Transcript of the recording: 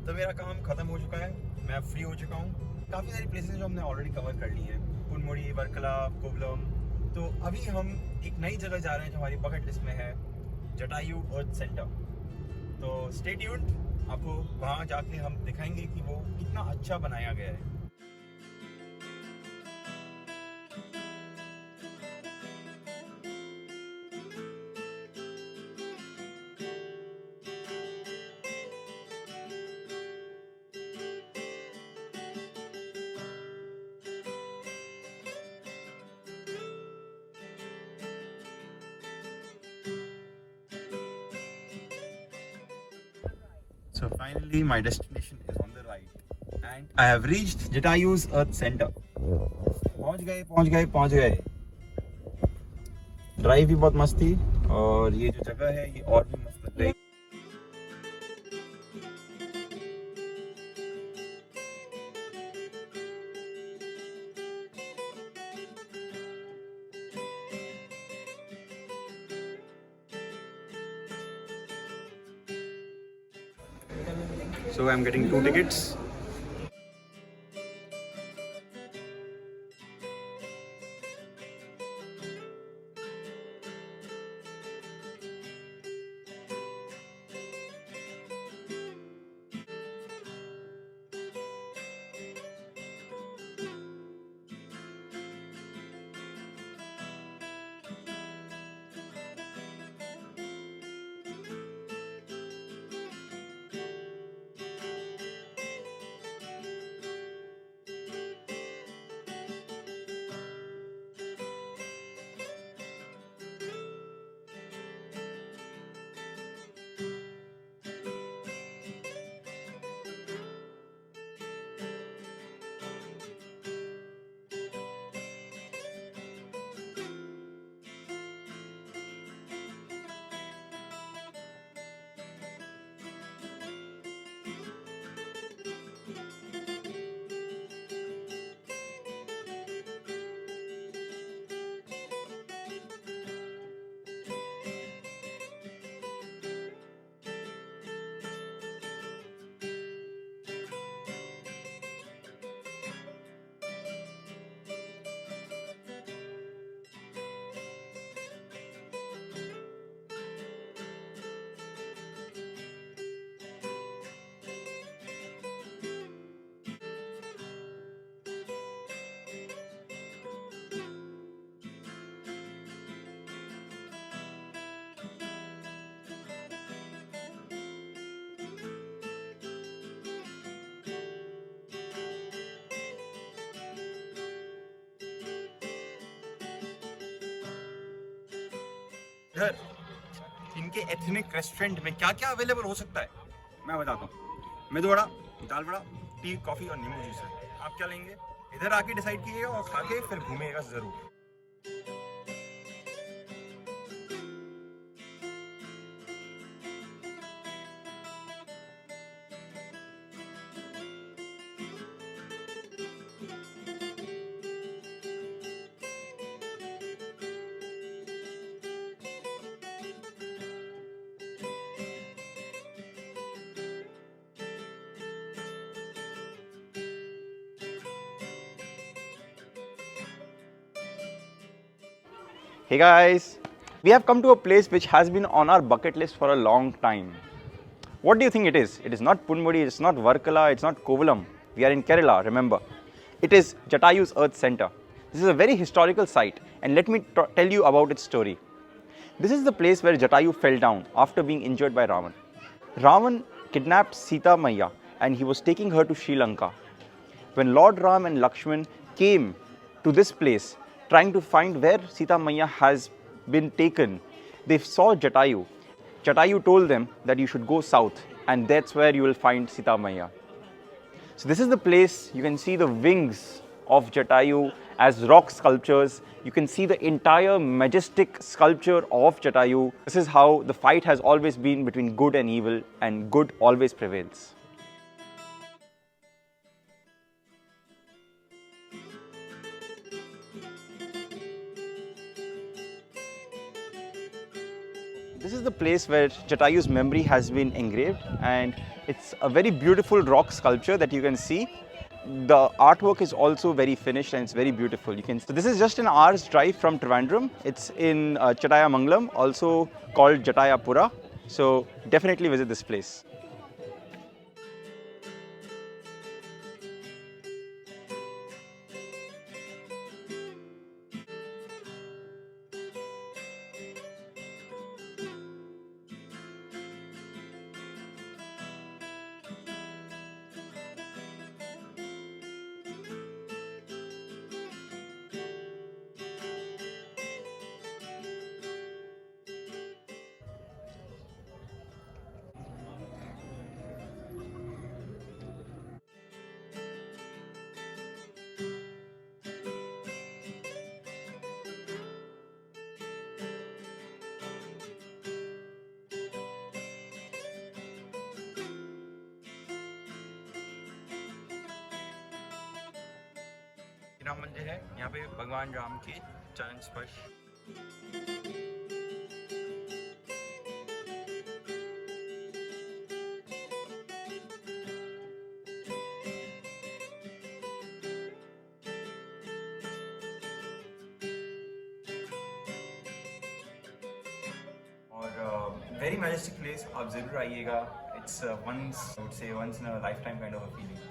तो मेरा काम खत्म हो चुका है, मैं फ्री हो चुका हूँ। काफ़ी सारी प्लेसेस जो हमने ऑलरेडी कवर कर ली हैं, पुनमुड़ी, वर्कला, कोवलम। तो अभी हम एक नई जगह जा रहे हैं जो हमारी बकेट लिस्ट में है, जटायु अर्थ सेंटर। तो स्टे ट्यून्ड, आपको वहाँ जाके हम दिखाएंगे कि वो कितना अच्छा बनाया गया है। So finally my destination is on the right and I have reached Jatayu's Earth Center. पहुंच गए। ड्राइव भी बहुत मस्त थी और ये जो जगह है ये और भी मस्त लग रही। So I'm getting 2 tickets. इधर इनके एथनिक रेस्टोरेंट में क्या क्या अवेलेबल हो सकता है मैं बताता हूँ। मेदू वड़ा, दाल वड़ा, टी, कॉफी और नींबू जूस है। आप क्या लेंगे इधर आके डिसाइड कीजिएगा और खा के फिर घूमिएगा जरूर। Hey guys, we have come to a place which has been on our bucket list for a long time. What do you think it is? It is not Punmudi, it's not Varkala, it's not Kovalam. We are in Kerala, remember. It is Jatayu's Earth Centre. This is a very historical site and let me tell you about its story. This is the place where Jatayu fell down after being injured by Ravan. Ravan kidnapped Sita Maya and he was taking her to Sri Lanka. When Lord Ram and Lakshman came to this place, trying to find where Sita Maya has been taken, they saw Jatayu. Jatayu told them that you should go south and that's where you will find Sita Maya. So this is the place. You can see the wings of Jatayu as rock sculptures. You can see the entire majestic sculpture of Jatayu. This is how the fight has always been between good and evil, and good always prevails. This is the place where Jatayu's memory has been engraved, and it's a very beautiful rock sculpture that you can see. The artwork is also very finished and it's very beautiful. So this is just an hour's drive from Trivandrum. It's in Chatayamangalam, also called Jatayapura. So definitely visit this place. Ram मंदिर है, यहाँ पे भगवान राम के चरण स्पर्श। और very majestic place, आप ज़रूर आइएगा। It's once, I would say, once in a lifetime kind of a feeling.